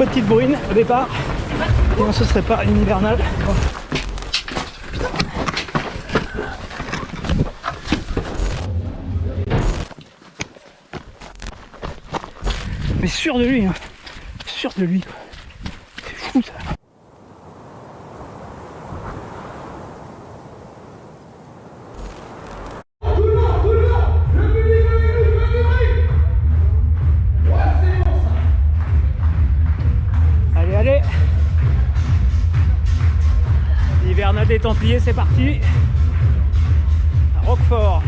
Petite brune au départ. Et non, ce serait pas une hivernale. Mais sûr de lui, hein. Sûr de lui. C'est fou ça. Allez, allez. L'hivernale des Templiers, c'est parti. À Roquefort.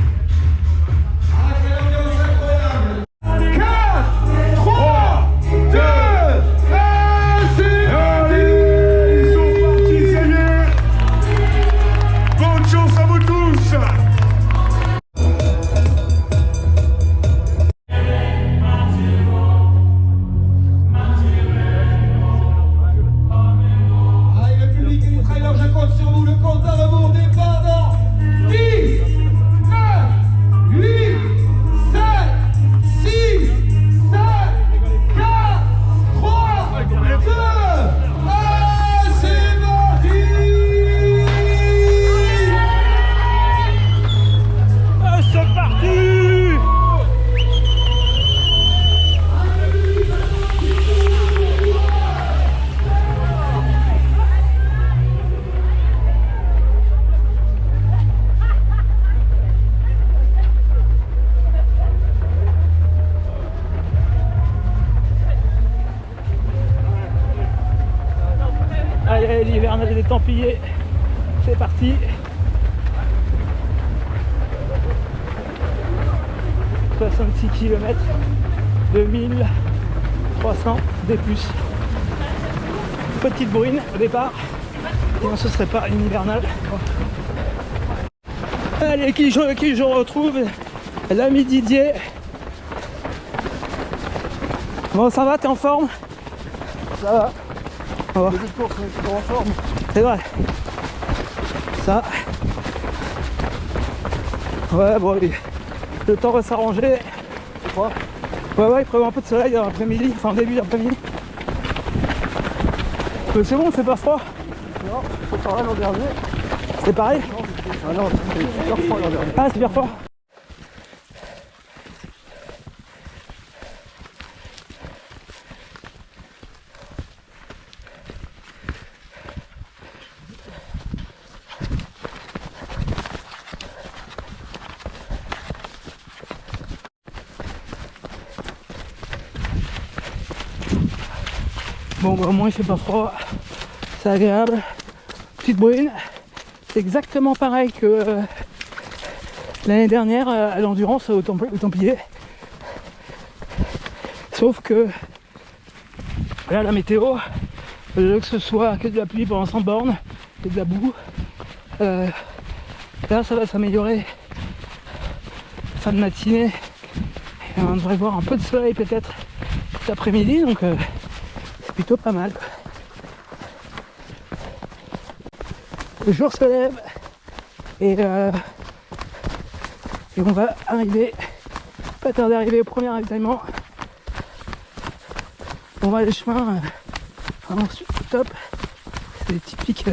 66 km, 2300 D+. Petite brune au départ, et non, ce serait pas une hivernale. Allez, qui je retrouve, l'ami Didier. Bon, ça va, t'es en forme? Ça va. Ça va. Le jeu de course, on est toujours en forme. C'est vrai. Ça. Ouais, bon, le temps va s'arranger. Tu crois? Ouais, il prévoit un peu de soleil dans l'après-midi, enfin début d'après-midi. C'est bon, c'est pas froid? Non, faut pareil l'an dernier. C'est pareil? Ah non, c'était super froid l'an dernier. Ah, c'est super fort. Bon, bah, au moins il fait pas froid, c'est agréable. Petite brune, c'est exactement pareil que l'année dernière à l'endurance au Templier. Sauf que là, la météo, que ce soit que de la pluie pendant 100 bornes et de la boue, là ça va s'améliorer. Fin de matinée, et on devrait voir un peu de soleil peut-être cet après-midi, donc c'est plutôt pas mal, quoi. Le jour se lève et on va arriver, pas tarder d'arriver au premier ravitaillement. On va les chemins vraiment top, c'est typique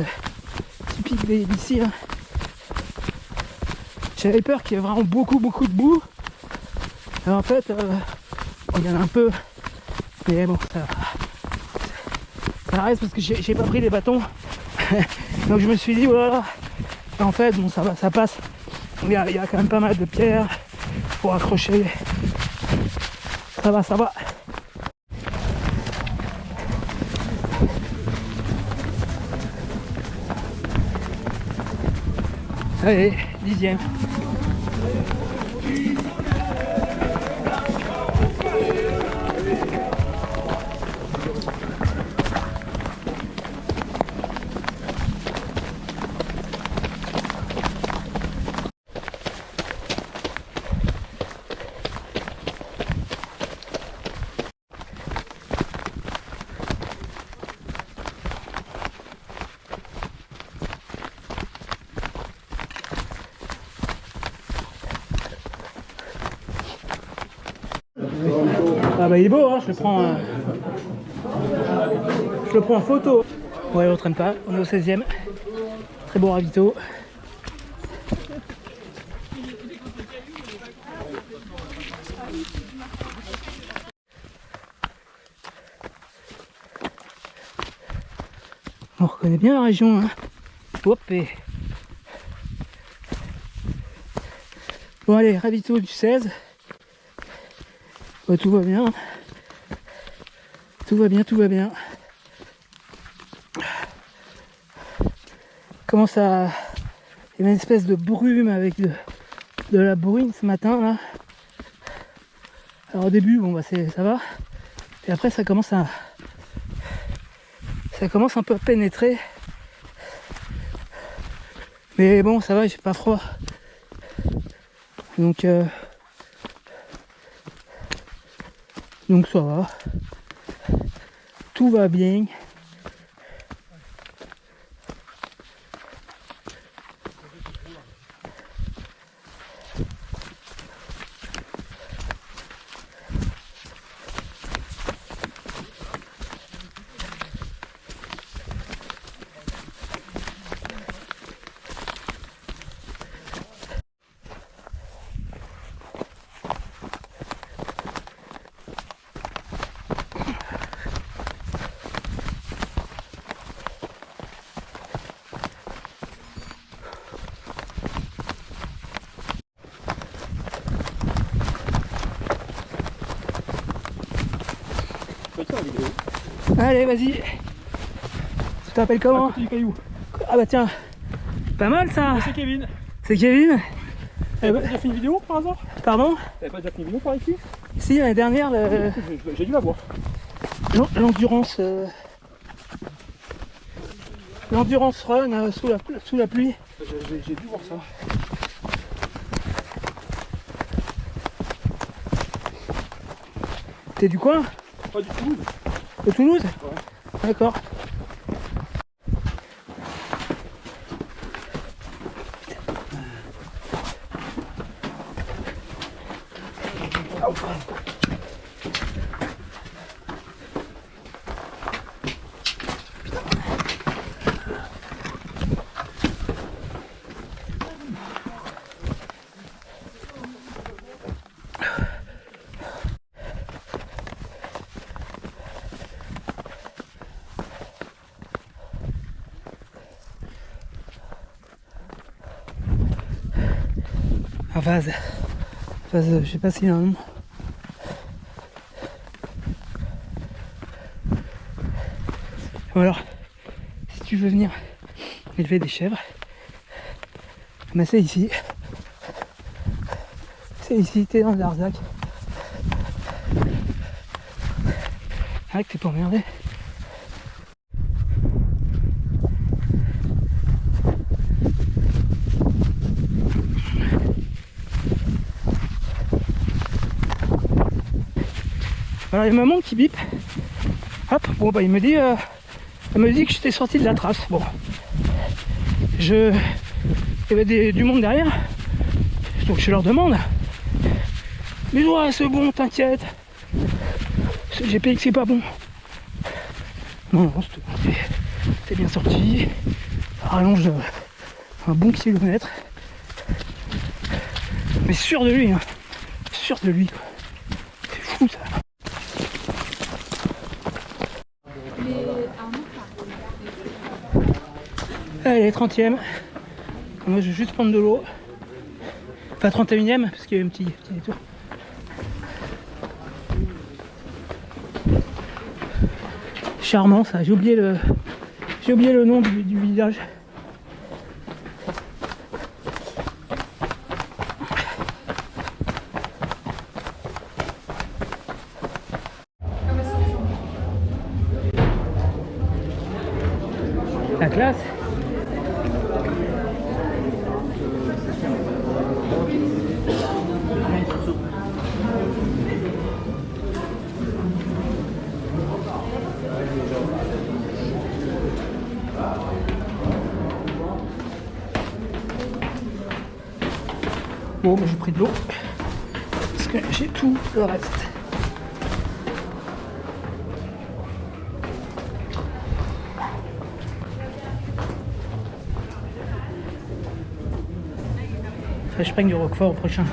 d'ici, hein. J'avais peur qu'il y ait vraiment beaucoup de boue. Et en fait, il y en a un peu, mais bon, ça reste parce que j'ai pas pris les bâtons. Donc je me suis dit, oh là là, en fait, bon, ça va, ça passe. Il y a quand même pas mal de pierres pour accrocher. Ça va, ça va. Allez, 10e. Ah bah il est beau, hein, je le prends. Je le prends en photo. Ouais, on traîne pas, on est au 16e. Très beau ravito. On reconnaît bien la région, hein. Hop et... Bon allez, ravito du 16. Ouais, tout va bien. Tout va bien, tout va bien. Commence à... Il y a une espèce de brume avec de la bruine ce matin là. Alors au début, bon bah ça va. Et après ça commence un peu à pénétrer. Mais bon, ça va, j'ai pas froid. Donc ça va. Tout va bien. Allez, vas-y. Tu t'appelles comment? Du caillou. Ah bah tiens, pas mal ça. C'est Kevin. C'est Kevin. T'avais pas déjà fait une vidéo par hasard? Pardon? T'avais pas déjà fait une vidéo par ici? Si, l'année dernière, J'ai dû la voir. l'endurance l'endurance run sous la pluie. J'ai dû voir ça. T'es du coin? Pas du Toulouse. De Toulouse? Ouais. D'accord. Un vase, je sais pas s'il y a un nom. Bon alors, si tu veux venir élever des chèvres, ben c'est ici. C'est ici, t'es dans le Larzac. Ah, que t'es pas emmerdé. Alors il y a ma montre qui bip. Hop, bon bah elle me dit que j'étais sorti de la trace. Bon. Il y avait du monde derrière. Donc je leur demande. Mais ouais, c'est bon, t'inquiète. Ce GPX c'est pas bon. Non, t'es bien sorti. Rallonge un bon kilomètre. Mais sûr de lui, hein. Sûr de lui, quoi. C'est fou ça. Allez, 30e. Moi je vais juste prendre de l'eau. Enfin 31e parce qu'il y a eu un petit détour. Charmant ça, j'ai oublié le nom du village. La classe. Bon, j'ai pris de l'eau parce que j'ai tout le reste. après je prends du Roquefort au prochain.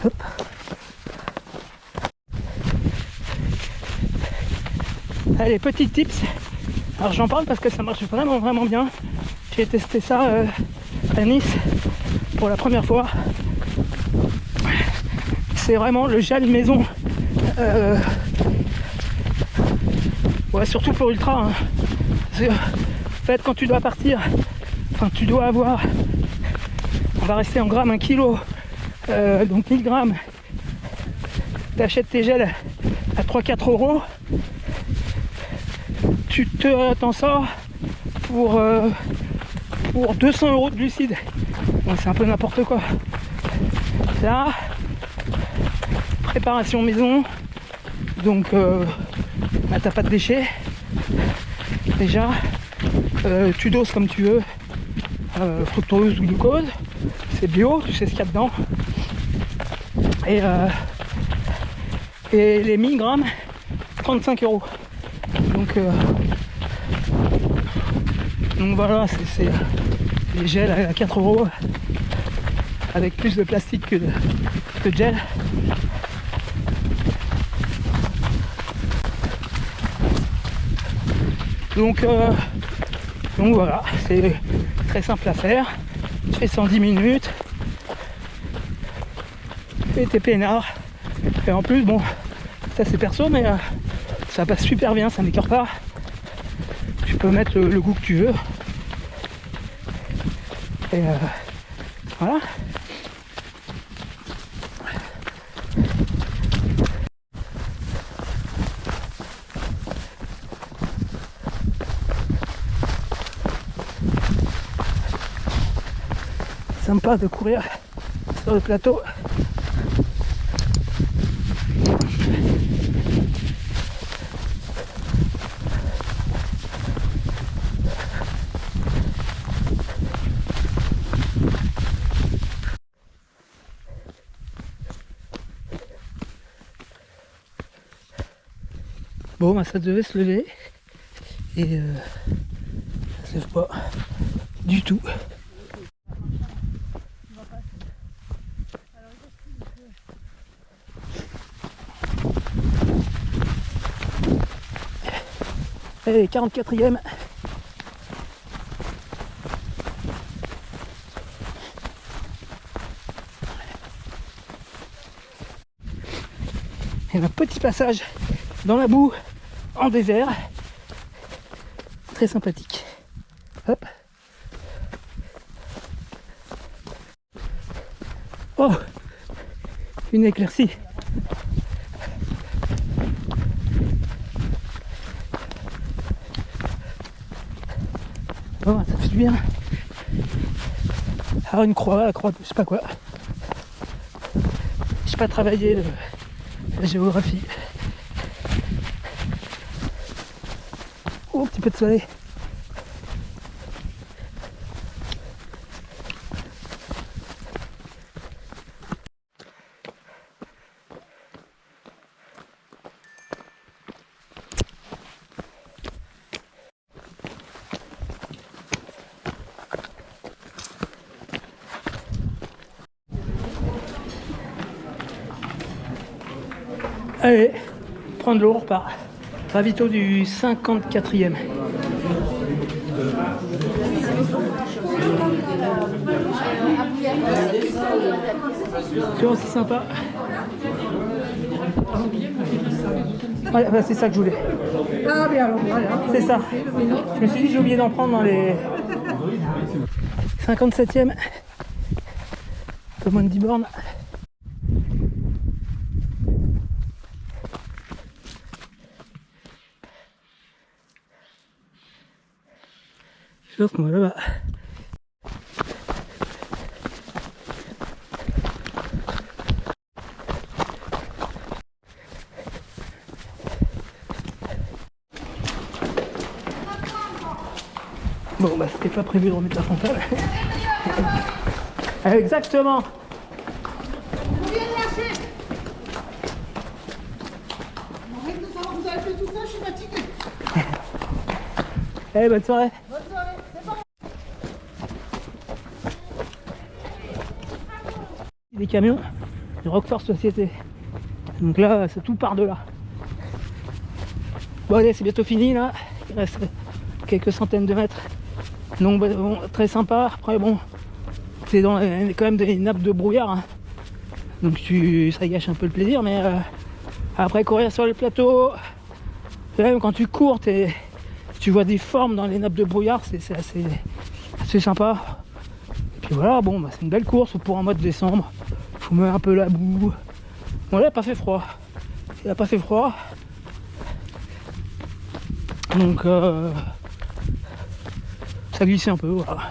Hop. Allez, petit tips. Alors j'en parle parce que ça marche vraiment bien. J'ai testé ça à Nice pour la première fois. C'est vraiment le gel maison. Ouais, surtout pour ultra. Hein. En fait, quand tu dois partir, enfin tu dois avoir, on va rester en grammes, 1 kilo, donc 1000 grammes. Tu achètes tes gels à 3-4 €. Tu t'en sors pour 200 € de glucides. Bon, c'est un peu n'importe quoi. Là, préparation maison, donc bah, t'as pas de déchets. Déjà, tu doses comme tu veux, fructose ou glucose, c'est bio, tu sais ce qu'il y a dedans. Et les 1000 grammes, 35 €. Donc voilà, c'est des gels à 4 € avec plus de plastique que de gel. Donc voilà, c'est très simple à faire. Tu fais 110 minutes, tu fais tes peinards. Et en plus, bon, ça c'est perso, mais ça passe super bien, ça n'écœure pas. Tu peux mettre le goût que tu veux. Et voilà. Sympa de courir sur le plateau. Bon, bah, ça devait se lever et ça se lève pas du tout. Allez, 44e. Et un petit passage dans la boue en désert, très sympathique. Hop. Oh, une éclaircie. Oh, ça fait du bien. Alors une croix, la croix de je sais pas quoi. J'ai pas travaillé la géographie. Oh, un petit peu de soleil. Allez, prendre l'eau, on repart. Ravito du 54e. C'est aussi sympa. Ouais, bah c'est ça que je voulais. Ah, bien alors voilà. C'est ça. Je me suis dit j'ai oublié d'en prendre dans les 57e. Un peu moins de 10 bornes. Je pense qu'on va là-bas. Bon bah c'était pas prévu de remettre la frontale. Exactement. Allez, bonne soirée. Des camions de Roquefort Société. Donc là, c'est tout par de là. Bon allez, c'est bientôt fini là. Il reste quelques centaines de mètres. Donc bon, très sympa. Après bon, c'est dans quand même des nappes de brouillard. Hein. Donc ça gâche un peu le plaisir. Mais après courir sur les plateaux, même quand tu cours, tu vois des formes dans les nappes de brouillard. C'est assez sympa. Et puis voilà, bon, bah, c'est une belle course pour un mois de décembre. Faut mettre un peu la boue. Bon là, il n'a pas fait froid. Il n'a pas fait froid. Donc ça glissait un peu, voilà.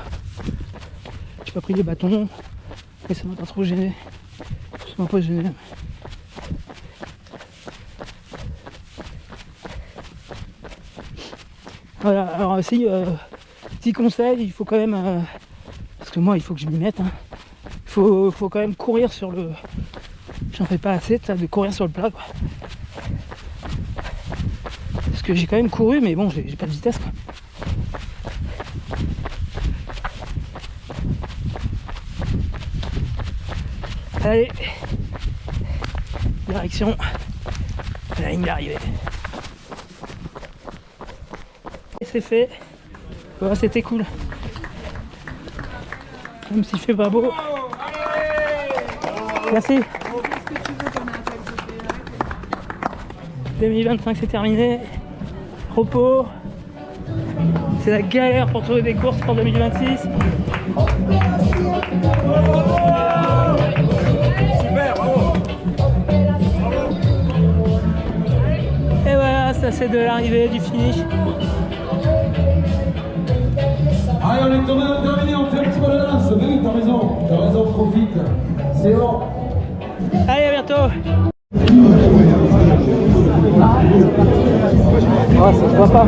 J'ai pas pris les bâtons, mais ça m'a pas trop gêné. Ça m'a pas gêné. Voilà, alors aussi, petit conseil, il faut quand même, parce que moi il faut que je m'y mette, hein. Faut quand même courir sur le... J'en fais pas assez de courir sur le plat, quoi. Parce que j'ai quand même couru, mais bon, j'ai pas de vitesse, quoi. Allez, direction la ligne d'arrivée. Et c'est fait. Ouais, c'était cool. Même s'il fait pas beau. Merci. 2025 c'est terminé. Repos. C'est la galère pour trouver des courses pour 2026. Super, bravo. Et voilà, ça c'est de l'arrivée, du finish. Allez, on est terminé, on fait un petit peu la danse. Oui, t'as raison, profite. C'est bon. Allez, à bientôt. Ah, c'est sympa.